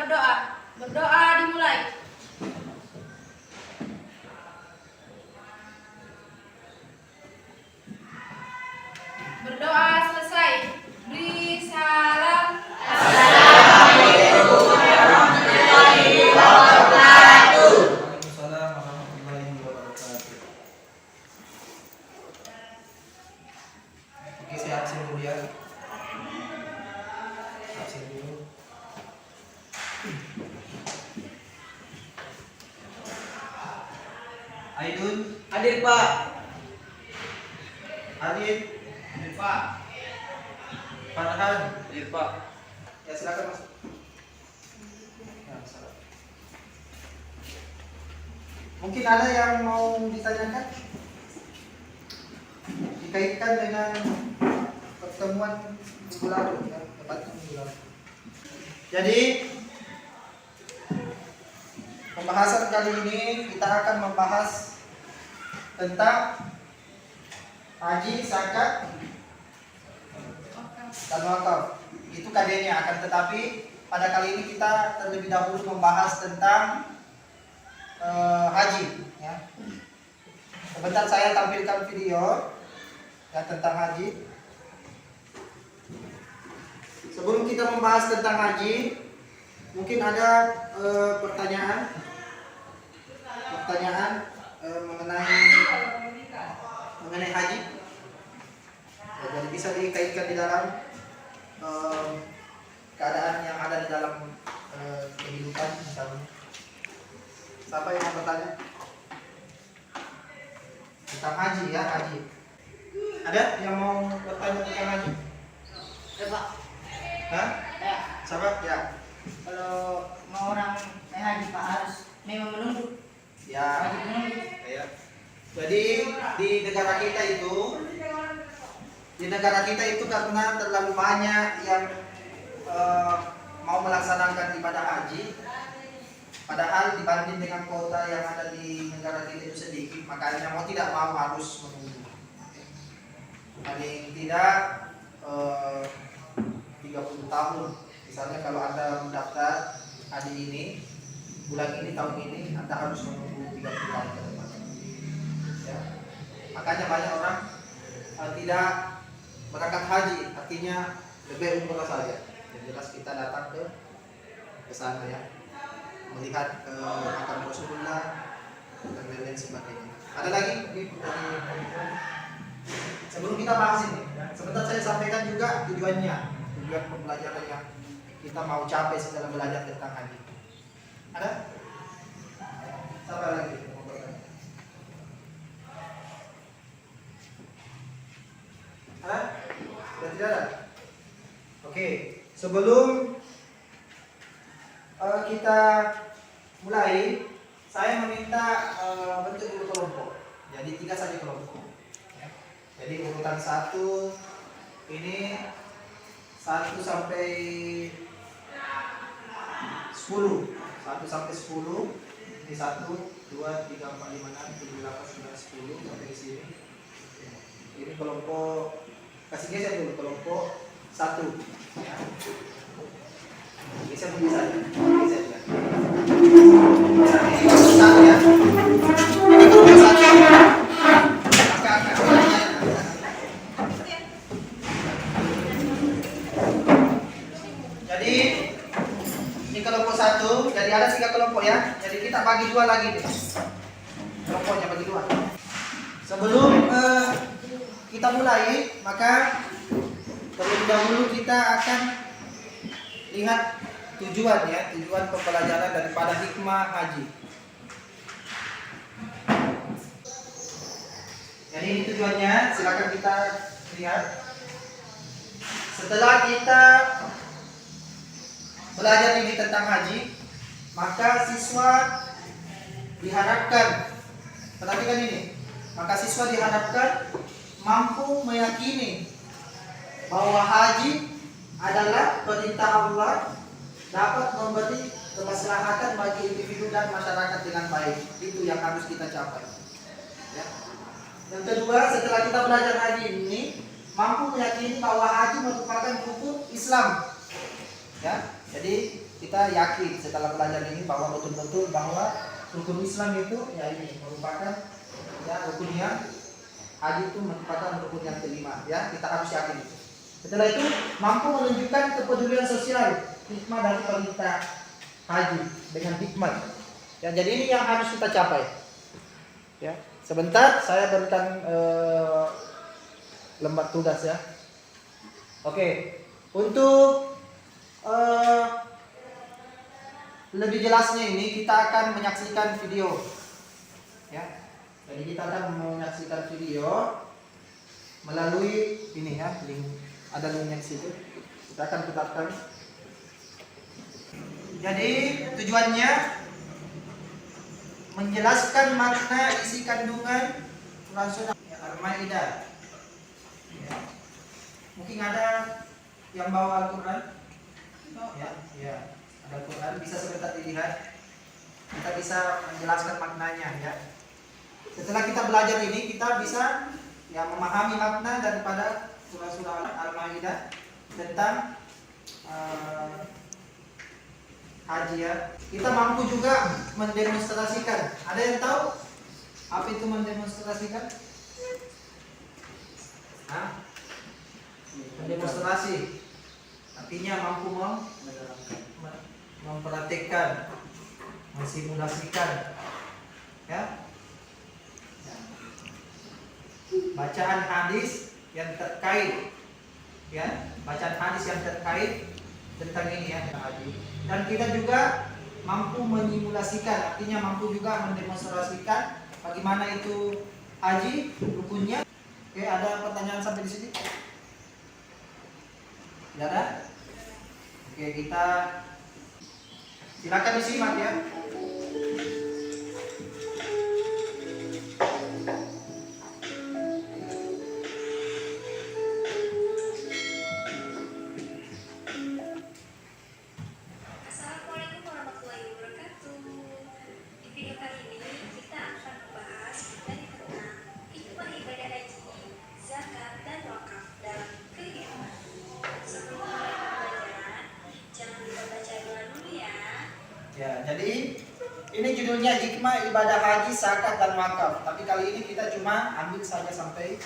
berdoa. Berdoa dimulai. Berdoa selesai. Beri salam. Assalamualaikum warahmatullahi wabarakatuh. Waalaikumsalam warahmatullahi wabarakatuh. Oke, saya absen dulu ya. Absen dulu. Aidun, Hadir Pak. Adit, Hadir Pak. Farhan. Hadir Pak. Ya silakan Mas. Ya, silakan. Mungkin ada yang mau ditanyakan dikaitkan dengan pertemuan minggu lalu ya, debat minggu lalu. Jadi pembahasan kali ini kita akan membahas tentang haji, zakat, dan wakaf. Itu KD-nya, akan tetapi pada kali ini kita terlebih dahulu membahas tentang haji ya. Sebentar saya tampilkan video ya tentang haji. Sebelum kita membahas tentang haji, mungkin ada pertanyaan mengenai haji. Ya, jadi bisa dikaitkan di dalam keadaan yang ada di dalam kehidupan misalnya. Siapa yang mau bertanya tentang haji ya, haji? Ada yang mau bertanya tentang haji? Ya Pak. Hah? Ya. Siapa? Ya. Kalau mau orang naik haji Pak harus memang menunggu. Ya. Wajib menunggu. Ya. Jadi di negara kita itu karena terlalu banyak yang mau melaksanakan ibadah haji, padahal dibanding dengan kuota yang ada di negara kita itu sedikit, makanya mau tidak mau harus menunggu. Paling tidak 30 tahun. Misalnya kalau Anda mendaftar haji ini, bulan ini, tahun ini, Anda harus menunggu 30 tahun ke depan. Ya. Makanya banyak orang tidak berangkat haji, artinya lebih umrah saja. Yang jelas kita datang ke sana ya, melihat makam Rasulullah dan lain-lain sebagainya. Ada lagi sebelum kita bahas ini, sebentar saya sampaikan juga tujuan pembelajaran yang kita mau capai setelah belajar tentang haji. Ada? Siapa lagi? Ada? Sudah tidak ada? Oke, sebelum kita mulai, saya meminta bentuk dulu kelompok. Jadi 3 saja kelompok. Ya. Jadi urutan 1 ini 1 sampai 10. 1 sampai 10. Ini 1, 2, 3, 4, 5, 6, 7, 8, 9, 10 sampai sini. Ini kelompok, kasih geser dulu kelompok 1 ya. Geser dulu saja. Geser ya. Satu ya. Kelompok 1. Jadi ini kelompok 1, jadi ada 3 kelompok ya. Jadi kita bagi 2 lagi deh. Kelompoknya bagi 2. Sebelum kita mulai, maka terlebih dahulu kita akan lihat tujuan pembelajaran daripada hikmah haji. Jadi ini tujuannya, silakan kita lihat. Setelah kita belajar ini tentang haji, maka siswa diharapkan, perhatikan ini, maka siswa diharapkan mampu meyakini bahwa haji adalah perintah Allah, dapat memberi kemaslahatan bagi individu dan masyarakat dengan baik. Itu yang harus kita capai. Ya. Yang kedua, setelah kita belajar haji ini, mampu meyakini bahwa haji merupakan rukun Islam. Ya, jadi kita yakin setelah belajar ini bahwa betul-betul bahwa rukun Islam itu ya ini merupakan ya rukunnya, haji itu merupakan rukun yang kelima ya, kita harus yakin itu. Setelah itu mampu menunjukkan kepedulian sosial, hikmah dari perintah haji dengan hikmah. Ya, jadi ini yang harus kita capai. Ya, sebentar saya berikan lembar tugas ya. Oke, untuk lebih jelasnya ini kita akan menyaksikan video. Ya, jadi kita akan menyaksikan video melalui ini ya, link, ada linknya di situ. Kita akan putarkan. Jadi tujuannya menjelaskan makna isi kandungan Quran Sunnah ya, Al-Maidah. Ya. Mungkin ada yang bawa Al-Quran? Ya, ya. Ada Al-Quran, bisa sebentar dilihat. Kita bisa menjelaskan maknanya ya. Setelah kita belajar ini, kita bisa ya memahami makna daripada surah-surah Al-Maidah tentang haji ya. Kita mampu juga mendemonstrasikan. Ada yang tahu apa itu mendemonstrasikan? Hah? Mendemonstrasi artinya mampu memperhatikan, mensimulasikan ya. Bacaan hadis yang terkait ya, bacaan hadis yang terkait tentang ini ya, haji. Dan kita juga mampu menyimulasikan, artinya mampu juga mendemonstrasikan bagaimana itu haji, rukunnya. Oke, ada pertanyaan sampai di sini? Tidak ada? Oke, kita silakan disimak ya. Assalamualaikum warahmatullahi wabarakatuh. Di video kali ini kita akan membahas mengenai tentang hikmah ibadah haji, zakat, dan wakaf dalam kehidupan. Sebelum mulai pembelajaran, jangan lupa baca doa dulu ya. Ya, jadi ini judulnya hikmah ibadah haji, zakat dan wakaf. Tapi kali ini kita cuma ambil saja sampai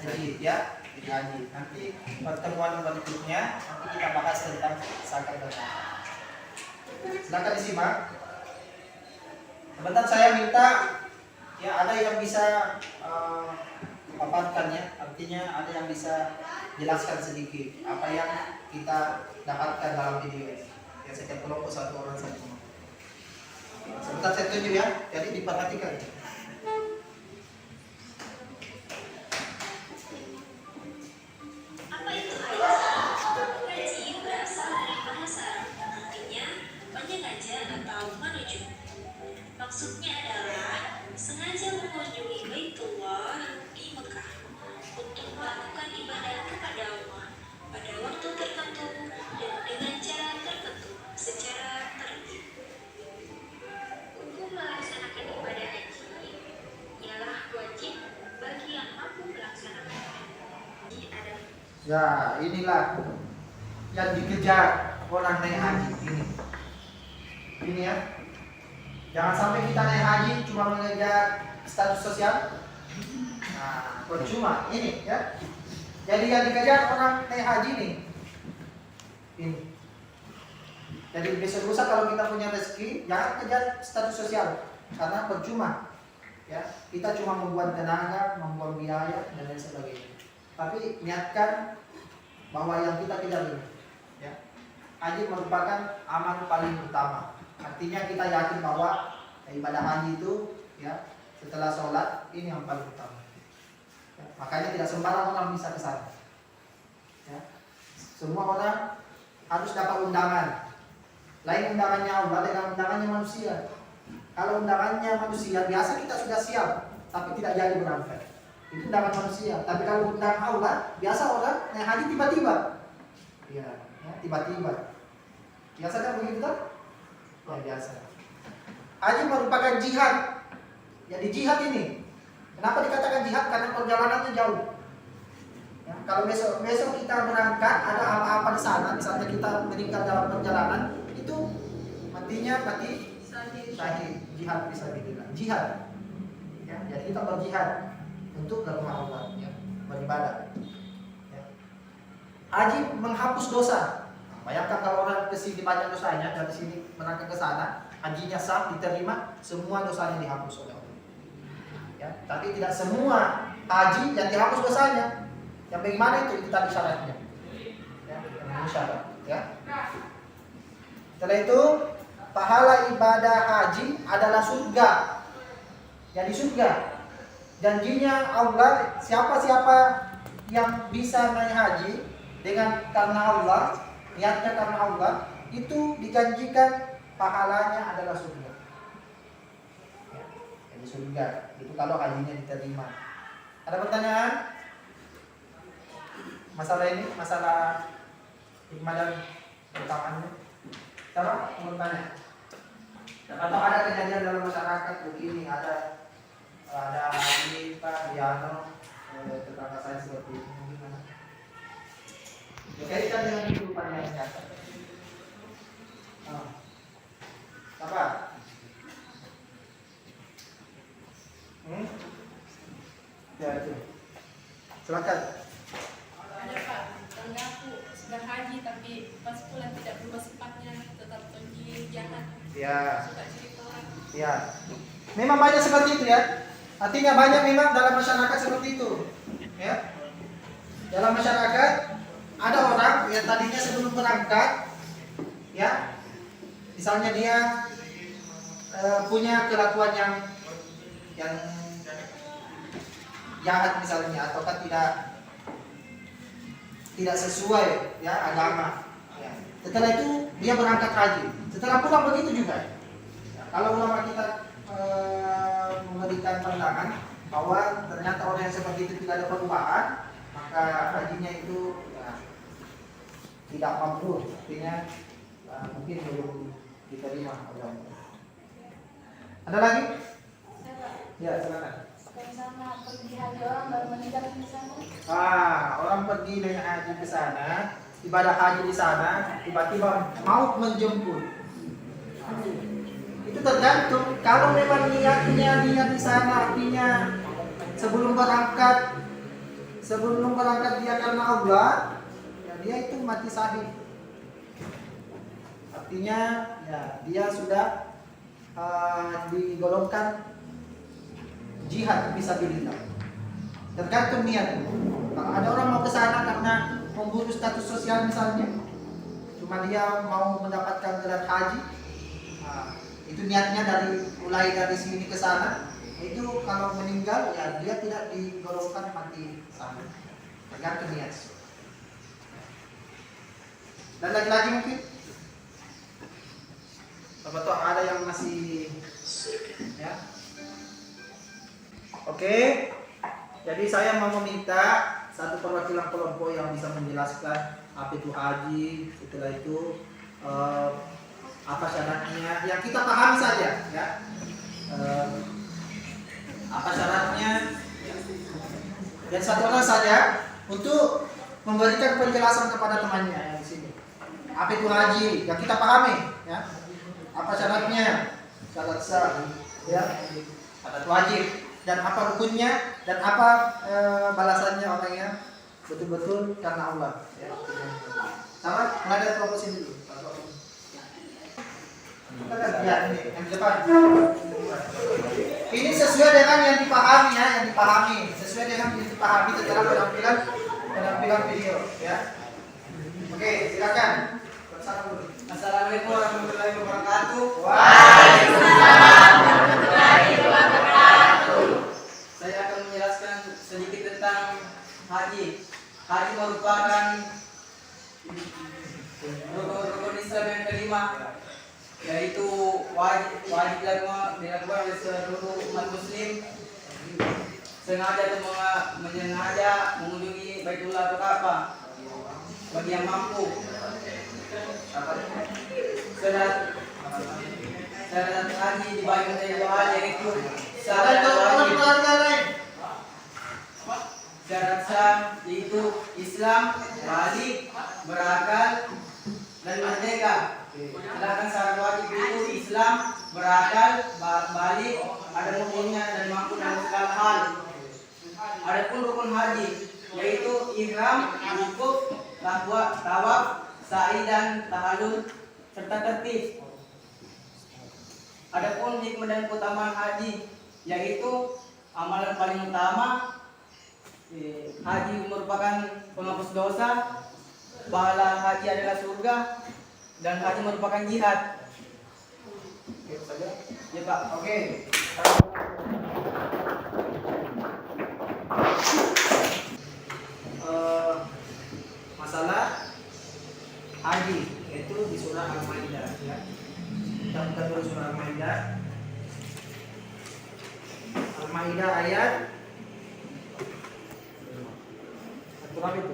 haji ya, di haji. Nanti pertemuan berikutnya nanti kita bahas tentang zakat dan wakaf. Silakan disimak. Sebentar saya minta ya ada yang bisa paparkan ya, artinya ada yang bisa jelaskan sedikit apa yang kita dapatkan dalam video ini. Ya, setiap kelompok satu orang saja. Sebentar saya tunjuk ya, jadi diperhatikan. Apa itu haji? Haji berasal dari bahasa Arab, artinya menyengaja atau menuju. Maksudnya adalah sengaja mengunjungi Baitullah di Mekah untuk melakukan ibadah kepada Allah pada waktu tertentu dan dengan cara tertentu secara tertib. Hukum melaksanakan ibadah haji ialah wajib bagi yang mampu melaksanakan. Haji adalah Ya, inilah yang dikejar orang naik haji ini. Ini ya. Jangan sampai kita naik haji cuma mengejar status sosial. Nah, percuma ini ya. Jadi yang dikejar orang naik haji nih. Ini. Jadi besok lusa kalau kita punya rezeki, jangan kejar status sosial karena percuma. Ya, kita cuma membuat tenaga, membuat biaya dan lain sebagainya. Tapi niatkan bahwa yang kita kejar ini, ya, haji merupakan amal paling utama. Artinya kita yakin bahwa ibadah haji itu, ya, setelah sholat ini yang paling utama. Ya, makanya tidak sembarang orang bisa ke sana. Ya, semua orang harus dapat undangan. Lain undangannya Allah dengan undangannya manusia. Kalau undangannya manusia biasa kita sudah siap, tapi tidak jadi berangkat. Itu undangan manusia. Tapi kalau undangan Allah, biasa orang naik haji tiba-tiba. Ya, tiba-tiba. Biasa kan begitu kan? Ya, biasa. Haji merupakan jihad. Jadi jihad ini. Kenapa dikatakan jihad? Karena perjalanannya jauh. Ya, kalau besok kita berangkat ada apa-apa di sana, misalnya kita meninggal dalam perjalanan, itu itu matinya mati syahid, jihad fisabilillah, jihad. Ya, jadi kita berjihad untuk ke rumah Allah, ya, beribadah. Ya. Haji menghapus dosa. Bayangkan kalau orang kesini banyak dosanya, dari sini berangkat ke sana, hajinya sah, diterima, semua dosanya dihapus oleh Allah. Ya, tapi tidak semua haji yang dihapus dosanya. Yang bagaimana itu tadi syaratnya. Ya, yang syarat. Ya. Setelah itu, pahala ibadah haji adalah surga. Jadi surga. Janjinya Allah, siapa-siapa yang bisa naik haji dengan karena Allah, niatnya karena Allah, itu dijanjikan pahalanya adalah surga. Ya, jadi surga. Itu kalau hajinya diterima. Ada pertanyaan? Masalah ini, masalah hikmah dan keutamaannya. Siapa mau bertanya? Atau ada kejadian dalam masyarakat begini, ada ini Pak Diano, tetangga saya seperti ini, gimana? Kaitkan dengan kehidupan yang nyata. Apa? Ya itu. Silakan. Ada Pak, tetanggaku sudah haji tapi pas pulang tidak berubah sifatnya, tetap tonji jahat. Ya. Suka cerita orang. Ya. Memang banyak seperti itu ya. Artinya banyak memang dalam masyarakat seperti itu. Ya. Dalam masyarakat ada orang yang tadinya sebelum berangkat, ya, misalnya dia punya kelakuan yang jahat misalnya, ataukah tidak sesuai ya agama. Ya. Setelah itu dia berangkat haji. Setelah pulang begitu juga. Ya, kalau ulama kita memberikan pandangan bahwa ternyata orang yang seperti itu tidak ada perubahan, maka hajinya itu ya, tidak mabrur, artinya mungkin belum diterima oleh Allah. Ada lagi? Ya, silakan. Sama pergi haji orang baru meninggal di sana. Orang pergi dengan haji ke sana, ibadah haji di sana, tiba-tiba maut menjemput. Itu tergantung. Kalau memang niatnya di sana, artinya sebelum berangkat dia karena Allah, ya dia itu mati syahid. Artinya ya dia sudah digolongkan jihad fisabilillah. Tergantung niat. Kalau ada orang mau ke sana karena memburu status sosial misalnya, cuma dia mau mendapatkan gelar haji, itu niatnya mulai dari sini ke sana, itu kalau meninggal ya dia tidak digolongkan mati syahid. Tergantung niat. Dan lagi-lagi mungkin atau ada yang masih ya. Oke. Jadi saya mau meminta satu perwakilan kelompok yang bisa menjelaskan apa itu haji, setelah itu apa syaratnya, yang kita pahami saja ya. Apa syaratnya, dan satu orang saja untuk memberikan penjelasan kepada temannya yang di sini. Apa itu haji yang kita pahami ya. Apa syaratnya? Syarat sah ya. Syarat wajib, dan apa rukunnya, dan apa balasannya orangnya betul-betul karena Allah ya. Sama menghadap kelompok sini dulu. Ya, ini yang di depan. Ini sesuai dengan yang dipahami ya, sesuai dengan yang dipahami secara penampilan video ya. Oke, silakan. Assalamualaikum warahmatullahi wabarakatuh. Waalaikumsalam warahmatullahi wabarakatuh. Saya akan menjelaskan sedikit tentang haji. Haji merupakan rukun Islam yang kelima, yaitu wajib dilakukan oleh seluruh umat muslim, sengaja atau menyengaja mengunjungi Baitullah atau Ka'bah bagi yang mampu. Syarat haji dibagi menjadi dua hal, yaitu syarat sah yaitu Islam, balik, berakal, dan merdeka. Sedangkan syarat wajib itu Islam, berakal, balik, ada hukumnya dan mampu dalam segala hal. Adapun rukun haji yaitu ihram, wukuf, tawaf, sa'i dan tahallul serta tertib. Adapun hikmah dan keutamaan haji yaitu amalan paling utama. Haji merupakan penghapus dosa, pahala haji adalah surga, dan haji merupakan jihad. Oke, saja. Ya Pak. Oke. Masalah haji itu di surah Al-Maidah ya. Kita buka dulu surah Al-Maidah. Al-Maidah ayat berapa itu?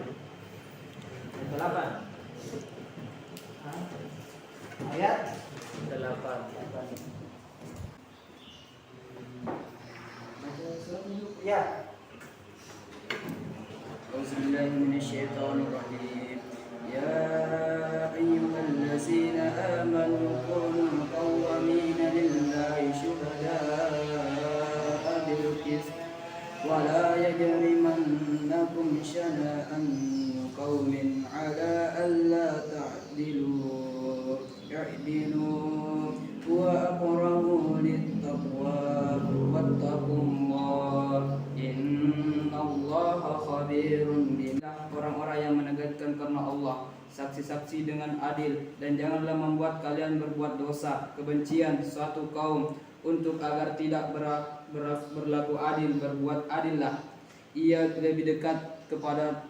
Ayat 8. Ayat 8. Ya. Auzubillahi minasyaitonir rajim. Ya ayyuhallazina amanu kunu qawwamina lillahi syuhada'a bil qist wa la yajrimannakum shana'an qaumin 'ala alla ta'dilu i'dilu wa aqrabu lit-taqwa wattaqullah innallaha khabirun billah. Orang-orang yang menegakkan karena Allah, saksi-saksi dengan adil, dan janganlah membuat kalian berbuat dosa, kebencian suatu kaum, untuk agar tidak berlaku adil, berbuat adillah. Ia lebih dekat kepada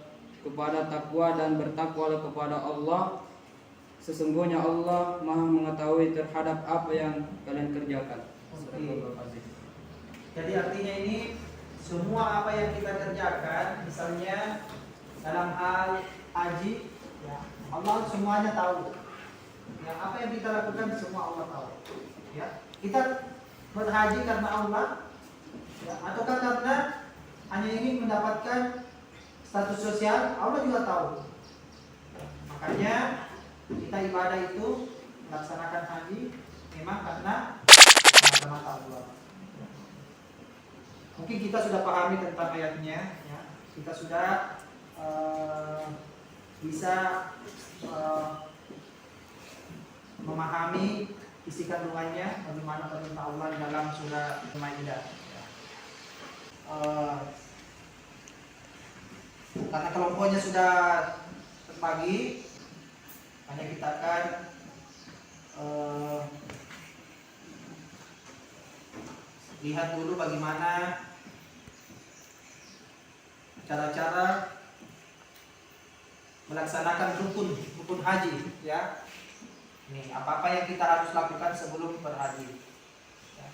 takwa, dan bertakwalah kepada Allah. Sesungguhnya Allah Maha mengetahui terhadap apa yang kalian kerjakan. Jadi artinya ini semua apa yang kita kerjakan, misalnya dalam hal haji, ya, Allah semuanya tahu. Ya, apa yang kita lakukan semua Allah tahu. Ya, kita berhaji karena Allah, ya, ataukah karena hanya ingin mendapatkan status sosial, Allah juga tahu. Makanya kita ibadah itu melaksanakan haji memang karena mata Allah. Mungkin kita sudah pahami tentang ayatnya, ya. Kita sudah bisa memahami isi kandungannya, bagaimana perintah Allah di dalam surah Al-Maidah. Karena kelompoknya sudah terbagi, hanya kita akan lihat dulu bagaimana cara-cara melaksanakan rukun haji, ya. Nih, apa-apa yang kita harus lakukan sebelum berhaji. Ya.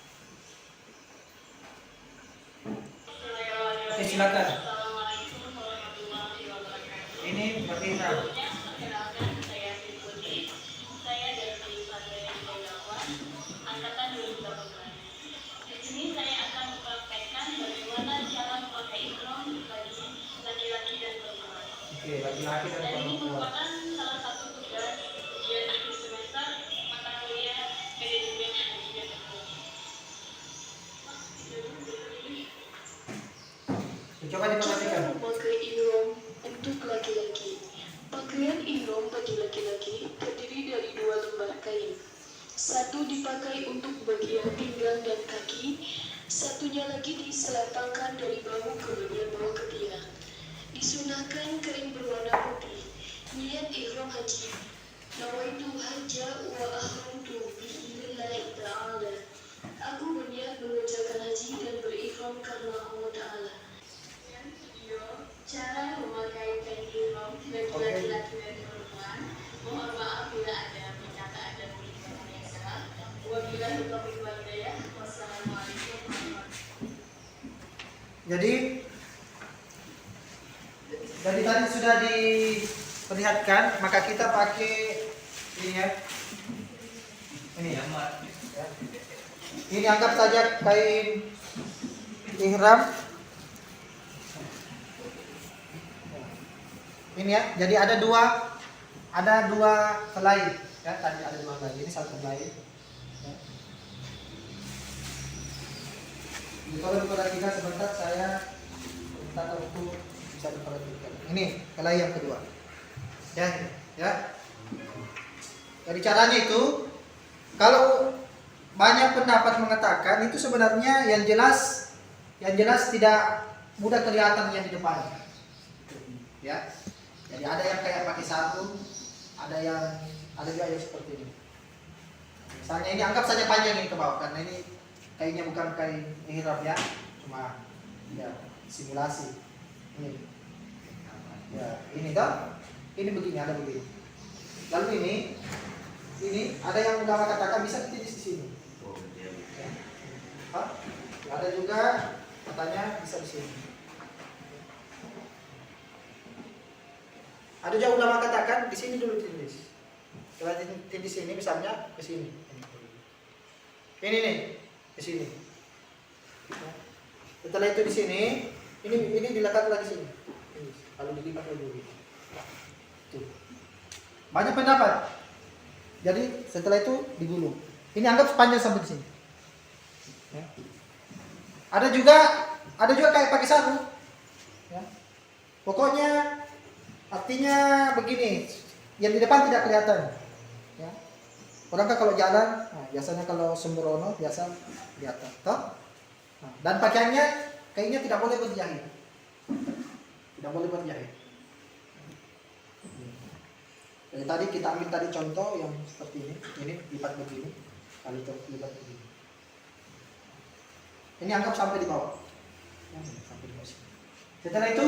Oke, silakan. Ini berihram. Saya dari Partai Dakwah angkatan 2018. Di sini saya akan mempraktekkan bagaimana cara memakai ihram bagi laki-laki dan perempuan. Oke, laki-laki dan Dan ini perempuan. merupakan salah satu tugas ujian di semester mata kuliah manajemen haji dan umroh. Coba diperhatikan. Cara memakai ihram untuk laki-laki. Pakaian ihram bagi laki-laki terdiri dari 2 lembar kain. Satu dipakai untuk bagian pinggang dan kaki, satunya lagi diselapangkan dari bahu ke bagian bawah ketiak. Disunahkan kain berwarna putih. Niat ihram haji. Nawaitu hajja wa ahramtu bi'idnillahi ta'ala. Aku berniat mengerjakan haji dan berihram karena Allah Ta'ala. Cara memakai kain ihram bagi laki-laki dan perempuan. Mohon maaf bila ada perkataan dan tulisan yang salah. Wabillahi taufiq wal hidayah. Wassalamualaikum warahmatullahi wabarakatuh. Jadi tadi sudah diperlihatkan, maka kita pakai ini ya. Ini ya. Ini anggap saja kain ihram. Ini ya. Jadi ada ada 2 helai ya, tadi ada 2 helai, ini 1 helai ya. Kalau diperhatikan sebentar, saya minta untuk bisa diperhatikan. Ini helai yang kedua ya, ini, ya. Jadi caranya itu, kalau banyak pendapat mengatakan itu sebenarnya yang jelas tidak mudah kelihatan yang di depan ya. Jadi ada yang kayak pakai sarung, ada juga yang seperti ini. Misalnya ini anggap saja panjang ini ke bawah, karena ini kainnya bukan kain ihram ya, cuma ya simulasi. Ini ya, ini toh, ini begini, ada begini. Lalu ini ada yang ulama katakan bisa ditulis di sini. Ya. Hah? Ada juga katanya bisa di sini. Ada juga ulama katakan di sini dulu tindis. Setelah tindis ini misalnya ke sini. Ini nih, ke sini. Setelah itu di sini, ini dilekat lagi sini. Lalu dilipat lagi. Tuh. Banyak pendapat. Jadi setelah itu digulung. Ini anggap sepanjang sampai di sini. Ya. Ada juga kayak pakai sarung. Ya. Pokoknya artinya begini, yang di depan tidak kelihatan. Ya. Orang kan kalau jalan, nah, biasanya kalau sembrono biasa kelihatan. Toh? Nah, dan pakaiannya kayaknya tidak boleh berjahit. Tidak boleh berjahit. Jadi tadi kita ambil tadi contoh yang seperti ini lipat begini, kali lipat begini. Ini anggap sampai di bawah. Sampai di bawah sini. Setelah itu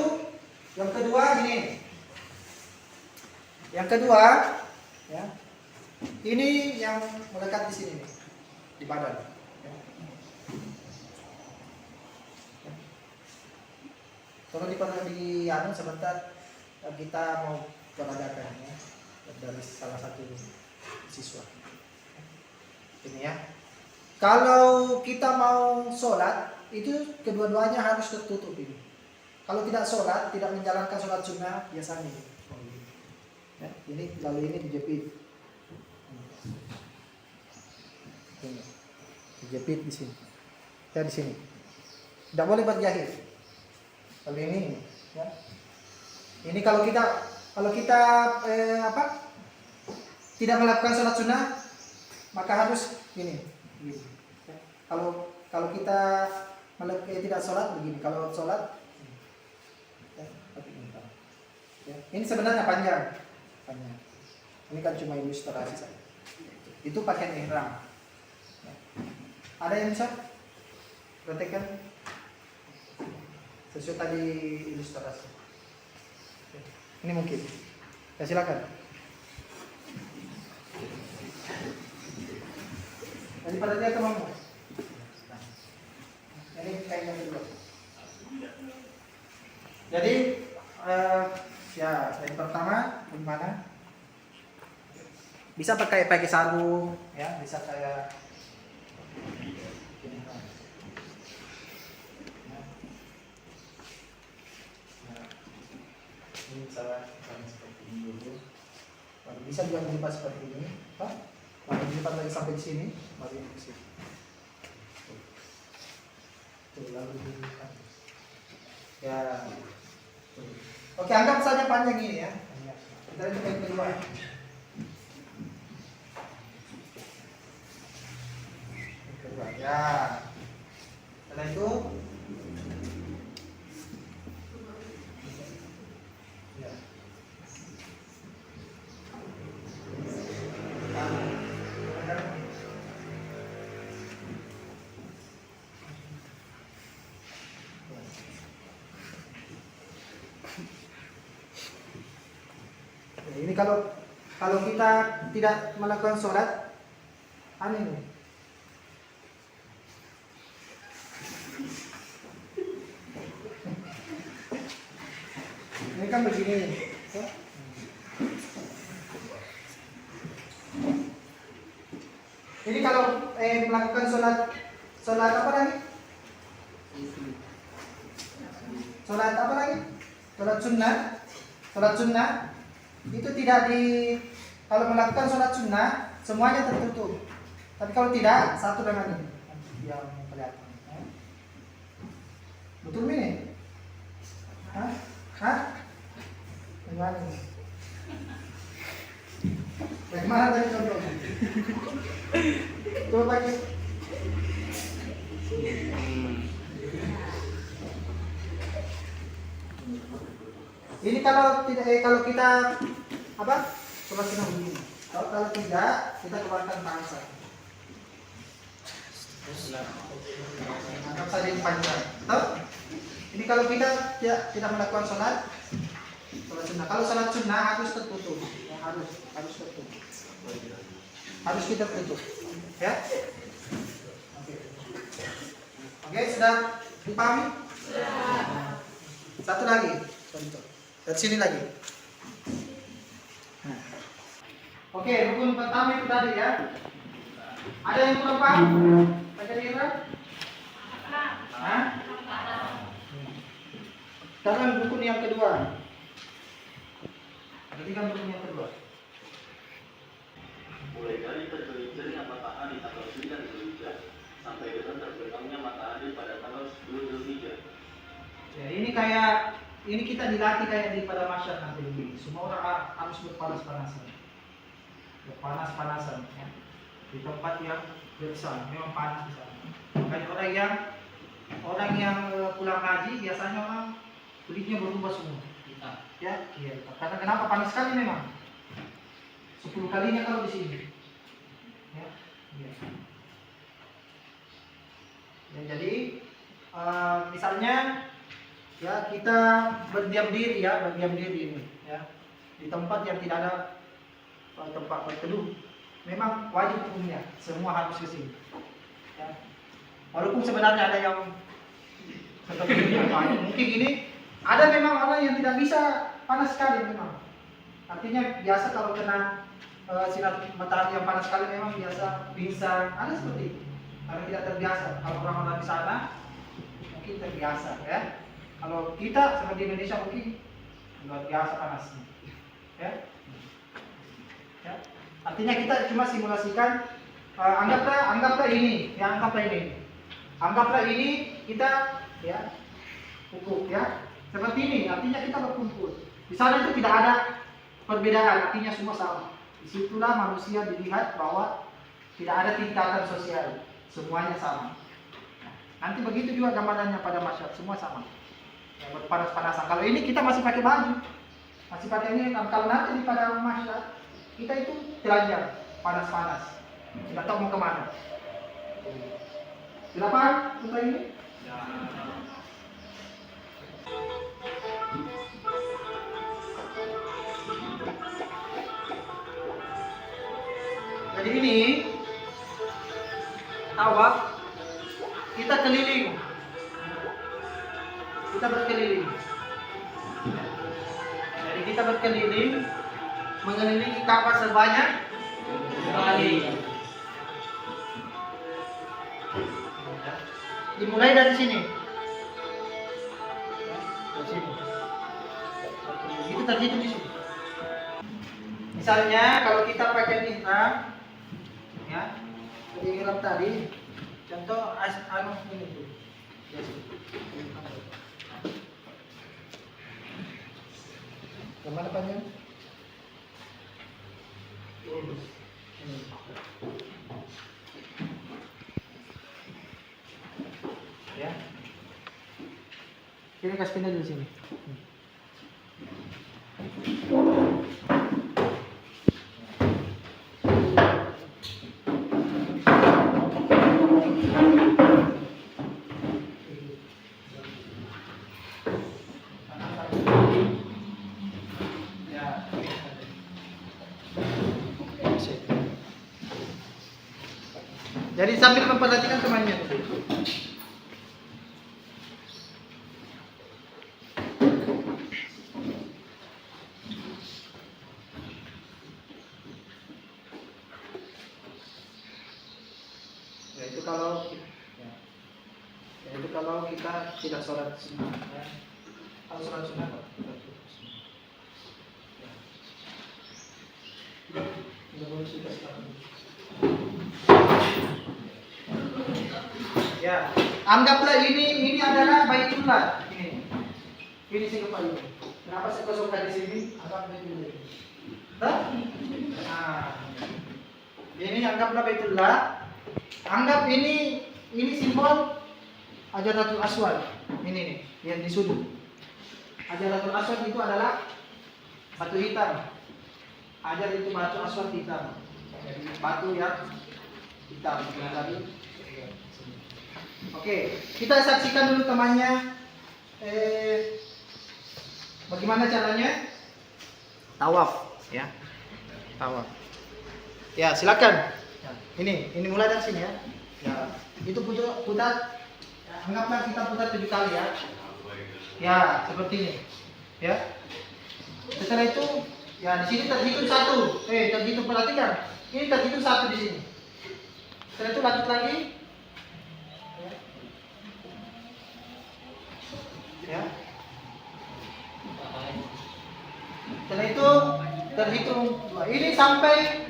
yang kedua ini. Yang kedua, ya, ini yang melekat di sini nih, di badan. Ya. Kalau di anu sebentar kita mau peragakan ya, dari salah satu siswa. Ini ya. Kalau kita mau sholat, itu kedua-duanya harus tertutup ini. Kalau tidak sholat, tidak menjalankan sholat sunnah biasanya. Ya, ini lalu ini dijepit. Dijepit di sini. Ya di sini. Tidak boleh berjahit. Lalu ini ya. Ini kalau kita tidak melakukan sholat sunnah, maka harus ini. Ya. Kalau kita tidak sholat begini. Kalau sholat ya. Ini sebenarnya panjang. Ini kan cuma ilustrasi saja. Itu pakaian ihram. Ada yang bisa praktekkan sesuai tadi ilustrasi? Ini mungkin. Ya silakan. Jadi pada dia temanmu. Ini kainnya dulu. Jadi ya, yang pertama gimana? Bisa pakai sarung, ya, bisa kayak gini. Ini misalnya seperti ini dulu. Baru bisa juga dilipat seperti ini, Pak. Baru dilipat lagi sampai di sini, baru ini ke sini. Tuh, lalu dilipat. Ya. Oke, anggap saja panjang ini ya. Kita lihat yang kedua. Yang kedua, ya. Setelah itu, ya. Ini kalau kita tidak melakukan sholat, aneh nih. Ini kan begini. Ini kalau melakukan sholat apa lagi? Sholat apa lagi? Sholat sunnah. itu tidak kalau melakukan sholat sunnah semuanya tertutup. Tapi kalau tidak, satu dengan ini yang kelihatan. Betul ini? Hah? Bagaimana ini? Bagaimana tadi contohnya? Coba pakai. Ini kalau tidak kalau kita apa? Coba kita begini. Kalau tidak, kita keluarkan pangsa. Anggap saja ini panjang. Tahu? Ini kalau kita tidak melakukan sholat sunnah. Kalau sholat sunnah harus tertutup. Ya, harus tertutup. Harus kita tutup. Ya? Oke, sudah dipahami? Satu lagi. Contoh. Dari sini lagi. Oke, rukun pertama itu tadi ya. Ada yang kurang paham? Baca diri. Sekarang rukun yang kedua. Berarti kan rukun yang kedua. Mulai dari tergelincirnya matahari tanggal 9 Zulhijjah sampai dengan terbenamnya matahari pada tanggal 10 Zulhijjah. Ya, ini kita dilatih kayak di pada masyarakat nanti begini. Semua orang harus berpanas-panasan. Berpanas-panasan ya. Di tempat yang gersang, memang panas di sana. Makanya orang yang pulang haji biasanya orang kulitnya berubah semua. Ya, iya. Karena kenapa panas sekali memang. 10 kalinya kalau di sini. Ya, iya. Ya, jadi misalnya ya kita berdiam diri ini ya di tempat yang tidak ada tempat berteduh, memang wajib hukumnya semua harus ke sini. Ya. Walaupun sebenarnya ada yang seperti ini, mungkin ini ada memang orang yang tidak bisa panas sekali memang. Artinya biasa kalau kena sinar matahari yang panas sekali memang biasa pingsan, ada seperti itu. Karena tidak terbiasa. Kalau orang-orang di sana mungkin terbiasa ya. Kalau kita seperti Indonesia mungkin luar biasa panasnya. Ya. Ya. Artinya kita cuma simulasikan anggaplah ini, ya anggaplah ini kita ya pupuk ya. Seperti ini artinya kita berkumpul. Di sana itu tidak ada perbedaan, artinya semua sama. Disitulah manusia dilihat bahwa tidak ada tingkatan sosial, semuanya sama. Nanti begitu juga gambarannya pada masyarakat, semua sama. Ya, berpanas-panasan. Kalau ini kita masih pakai baju, masih pakai ini. Kalau nanti pada masyarakat kita itu telanjang, panas-panas, tidak tahu mau kemana. Tidak paham tentang ini? Ya. Jadi ini tawaf kita keliling, kita berkeliling. Jadi kita berkeliling mengelilingi Ka'bah sebanyak kali. Dimulai dari sini. Dari sini. Itu terhitung di sini. Misalnya kalau kita pakai ihram, ya, ihram tadi, contoh ini tuh. Kemana panjang? Ya. Kita kasih pindah di sini. Jadi sambil memperhatikan temannya. Yaitu kalau kita tidak sholat sunnah. Ya. Kalau sholat sunnah, Tidak boleh sudah sekarang. Ya, anggaplah ini adalah Baitullah. Ini sih kepala ini. Kenapa saya kosongkan di sini? Anggap Baitullah. Nah, ini anggaplah Baitullah. Anggap ini simbol Hajaratul Aswad. Ini nih yang di sudut. Hajaratul Aswad itu adalah batu hitam. Hajar itu batu aswad hitam. Jadi batu yang hitam. Oke, kita saksikan dulu temannya. Bagaimana caranya? Tawaf, ya. Tawaf. Ya, silakan. Ya, ini mulai dari sini ya. Ya, itu putar. Anggaplah kita putar 7 kali ya. Ya, seperti ini. Ya. Setelah itu, ya di sini terhitung 1. Terhitung, perhatikan. Ini terhitung 1 di sini. Setelah itu lanjut lagi. Ya. Setelah itu terhitung 2. Ini sampai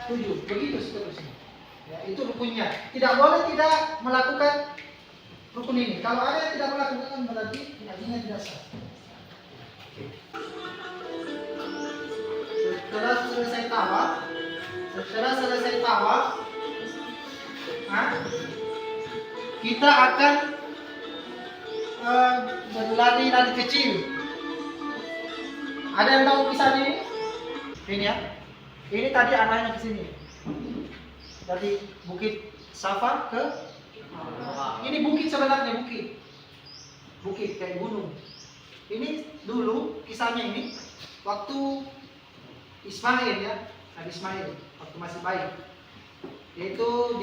7. Begitu seterusnya. Ya, itu rukunnya. Tidak boleh tidak melakukan rukun ini. Kalau ada yang tidak melakukan berarti hajinya tidak sah. Setelah selesai tawaf, kita akan berlari kecil. Ada yang tahu kisahnya ini? Ini ya. Ini tadi arahnya ke sini. Dari Bukit Safa ke ini bukit, sebenarnya bukit kayak gunung. Ini dulu kisahnya ini waktu Ismail ya, Nabi Ismail waktu masih bayi, yaitu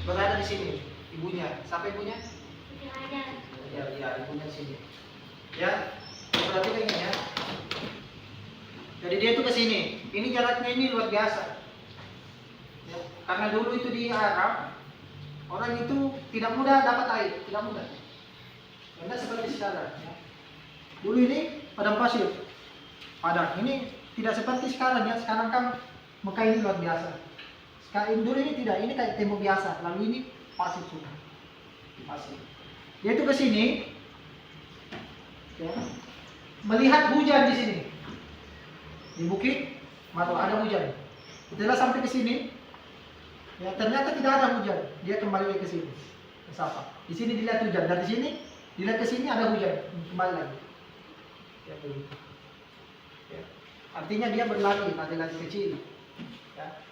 berada di sini ibunya. Siapa ibunya? Ya, ibunya di sini. Ya, berarti kayak gini ya. Jadi dia itu ke sini. Ini jaraknya ini luar biasa. Ya, karena dulu itu di Arab orang itu tidak mudah dapat air, tidak mudah. Tidak seperti sekarang. Ya. Dulu ini padang pasir, padang. Ini tidak seperti sekarang ya. Sekarang kan Mekah ini luar biasa. Sekarang dulu ini tidak. Ini kayak tembok biasa. Lalu ini pasir semua. Pasir. Dia itu ke sini. Ya, melihat hujan di sini. Di bukit, ada hujan. Setelah sampai ke sini, ya ternyata tidak ada hujan. Dia kembali lagi ke sini, ke Safa. Di sini dilihat hujan, dari sini dilihat ke sini ada hujan, kembali lagi. Ya, ya. Artinya dia berlari kecil. Ya.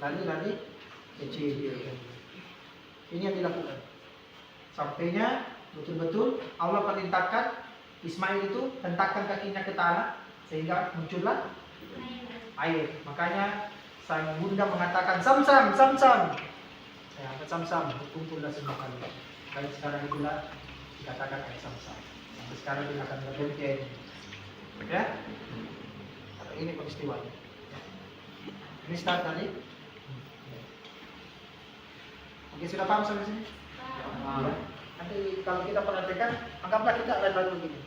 Lari kecil. Ya. Ini yang dilakukan. Sampainya betul-betul Allah perintahkan Ismail itu hentakkan kakinya ke tanah sehingga muncullah air. Makanya sang bunda mengatakan Sam-sam. Ya, Sam-sam berkumpullah semua kali. Dan sekarang itulah dikatakan air Sam-sam. Sampai sekarang dia akan berganti. Ya. Ini peristiwanya. Ini start tadi. Oke, sudah paham sampai sini? Ya. Nanti kalau kita perhatikan, anggaplah kita lari begini.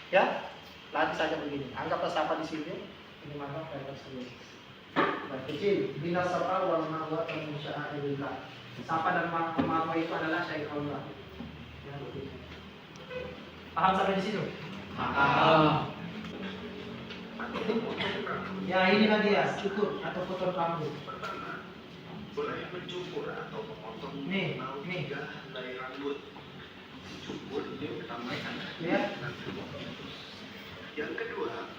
Ya, lari saja begini. Anggaplah Safa di sini. Ini maka dari tersebut. Dan kecil, bina Safa wal Marwa wal sya'airillah. Safa dan Marwa itu adalah syair Allah. Ya, begitu. Paham sampai di situ? Paham. Ya, inilah dia, cukur atau potong rambut. Boleh mencukur atau memotong Nih. dari rambut. Cukur ini utamakan. Ya. Yang kedua,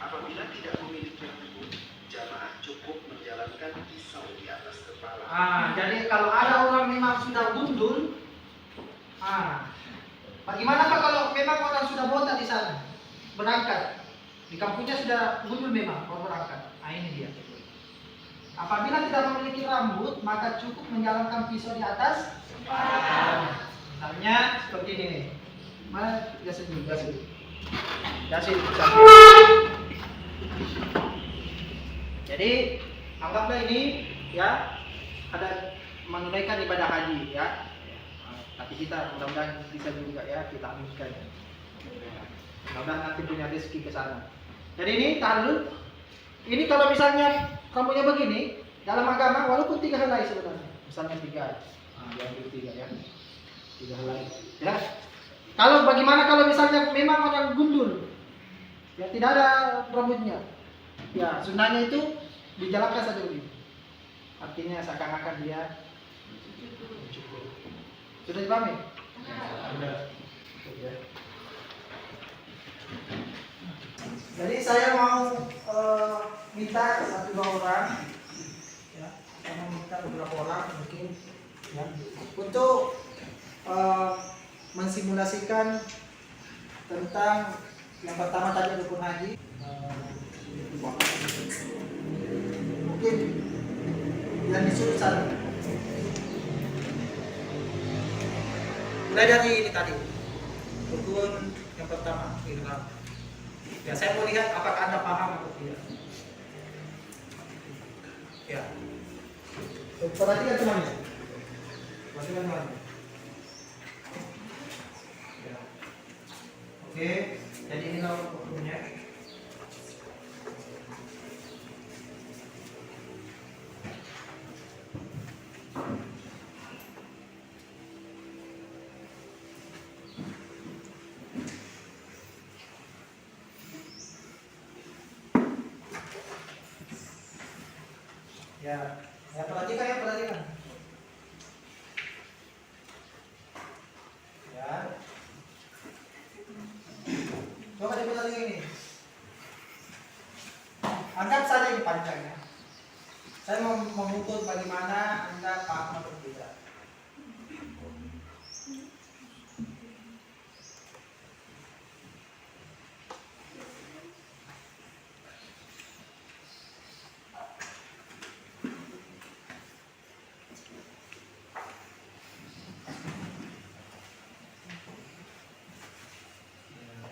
apabila tidak memiliki rambut, jamaah cukup menjalankan pisau di atas kepala. Jadi kalau ada orang memang sudah gundul, bagaimana Pak kalau memang orang sudah botak di sana, berangkat, di kampungnya sudah gundul memang, mau berangkat. Ini dia. Apabila tidak memiliki rambut, maka cukup menjalankan pisau di atas kepala. Misalnya seperti ini nih. Mana Yasin. Jadi anggaplah ini ya ada menunaikan ibadah haji ya. Tapi kita mudah-mudahan bisa juga ya kita aminkan. Mudah-mudahan nanti punya rezeki ke sana. Jadi ini tahallul. Ini kalau misalnya rambutnya begini, dalam agama walaupun 3 helai sebenarnya. Misalnya 3. Nah, diambil 3 ya. 3 helai. Ya. Kalau bagaimana kalau misalnya memang orang gundul, ya tidak ada rambutnya, ya sunnahnya itu dijalankan saja begini. Artinya seakan-akan dia cukup. Sudah dipahami? Sudah. Ya. Jadi saya mau minta 1-2 orang, ya, saya mau minta beberapa orang mungkin, ya, untuk mensimulasikan tentang yang pertama tadi rukun haji. Mungkin yang disuruh satu. Mulai dari ini tadi, rukun yang pertama, ihram. Ya, saya mau lihat apakah Anda paham atau tidak. Ya. Perhatikan temannya. Perhatikan temannya. Ya. Oke, jadi inilah hukumnya. Ya, perhatikan ya, perhatikan. Ya. Coba diperhatikan ini. Anggap saja ini panjang ya. Saya mau mengukur bagaimana Anda paham atau tidak.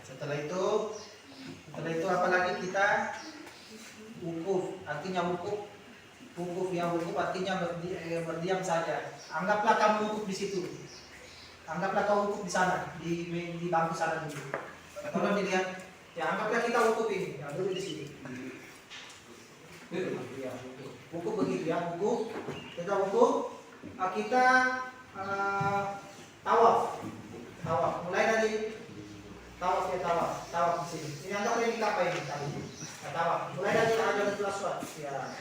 Setelah itu apalagi kita wukuf, artinya wukuf artinya berdiam saja. Anggaplah kamu wukuf di situ. Anggaplah kamu wukuf di sana, di bangku sana dulu. Tolong dilihat. Ya, anggaplah kita wukuf ini, ya, dulu di sini. Ya, wukuf begitu ya, wukuf. Kita wukuf, kita tawaf. Mulai dari tawaf di sini. Ini anggap ini kapai ini tadi. Tawaf. Mulai dari Hajarul Aswad. Ya.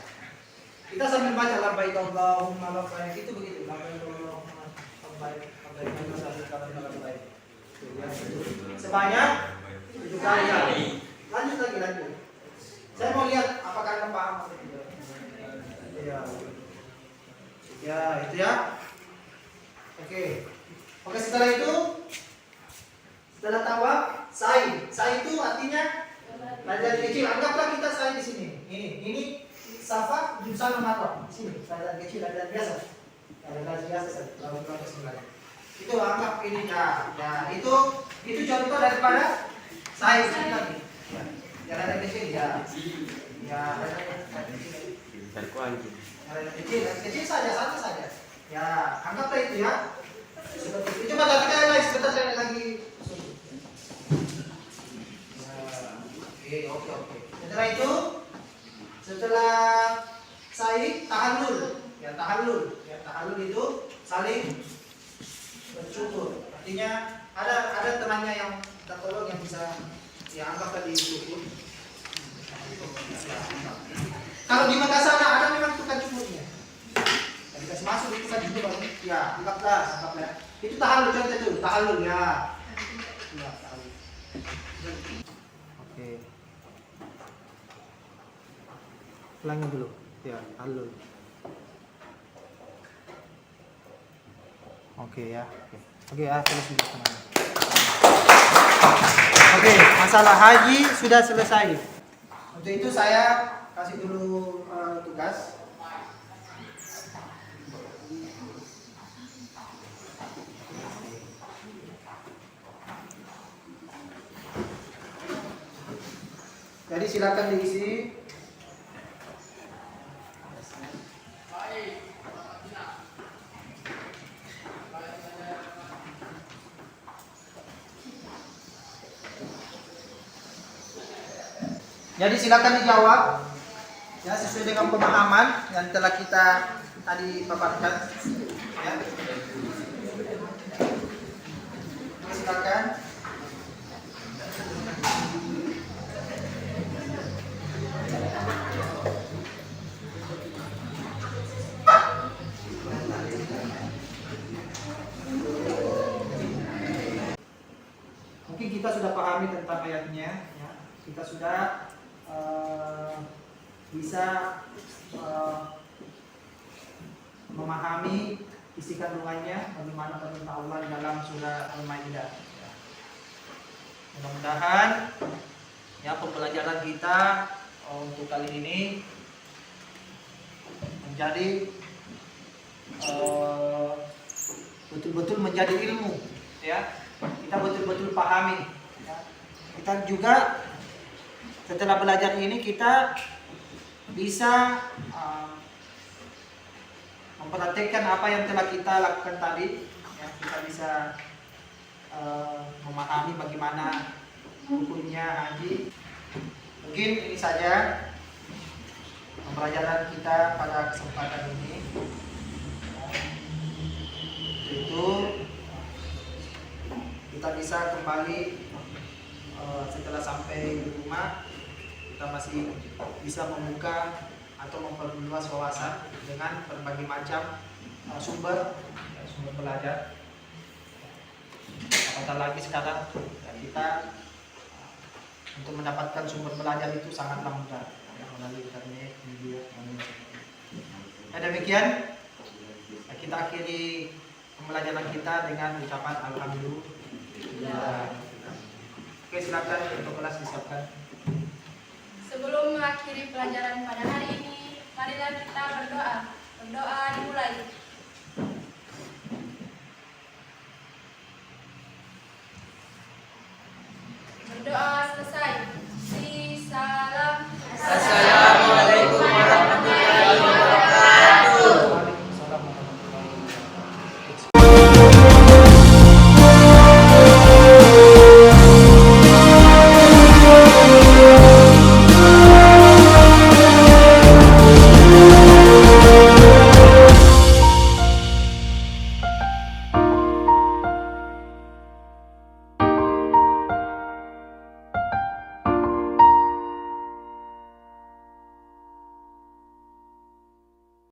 Kita sambil baca labbaik Allahumma labbaik itu begitu. Labbaik Allahumma labbaik. Labbaik. Sebanyak 7 kali. Lanjut lagi. Saya mau lihat apakah Anda paham atau tidak. Ya, itu ya. Oke, setelah itu setelah tawaf, sa'i. Sa'i itu artinya lari kecil. Anggaplah kita sa'i di sini. Ini Safa jurusan Marwah di sini. Lari kecil, lari biasa. Lari biasa. Lalu itu anggap ini ya. Itu contoh daripada sa'i lagi. Ya, lari kecil ya. Ya, lari kecil saja, satu saja. Ya, anggaplah itu ya. Seperti itu. Coba katakan lagi sebentar saya lagi. Oke. Setelah itu, setelah sa'i tahallul. Ya, tahallul itu saling bersyukur. Artinya ada temannya yang kita tolong yang bisa ya anggap tadi syukur. Kalau di Makassar ada memang tukang cukurnya. Dikasih masuk itu kan cukur baru. Ya, anggaplah. Itu tahallul contoh itu, tahallul ya. Ya, tahallul. Oke. Ulangi dulu. Ya, tahallul. Oke ya. Oke, selesai semuanya. Oke, masalah haji sudah selesai. Untuk itu saya kasih dulu tugas. Jadi silakan diisi. Jadi silakan dijawab ya sesuai dengan pemahaman yang telah kita tadi paparkan. Ya. Silakan. Mungkin kita sudah pahami tentang ayatnya, ya. Kita sudah bisa memahami isi kandungannya, bagaimana perintah Allah dalam surah Al-Maidah. Ya. Mudah-mudahan ya pembelajaran kita untuk kali ini menjadi betul-betul menjadi ilmu, ya. Kita betul-betul pahami. Ya. Kita juga setelah belajar ini kita bisa mempraktekkan apa yang telah kita lakukan tadi. Ya, kita bisa memahami bagaimana hukumnya haji. Mungkin ini saja pembelajaran kita pada kesempatan ini. Itu kita bisa kembali setelah sampai di rumah, kita masih bisa membuka atau memperluas wawasan dengan berbagai macam sumber belajar. Apatah lagi sekarang ya, kita untuk mendapatkan sumber belajar itu sangatlah mudah ya, melalui internet, media, dan demikian ya, kita akhiri pembelajaran kita dengan ucapan alhamdulillah. Oke, silakan untuk kelas di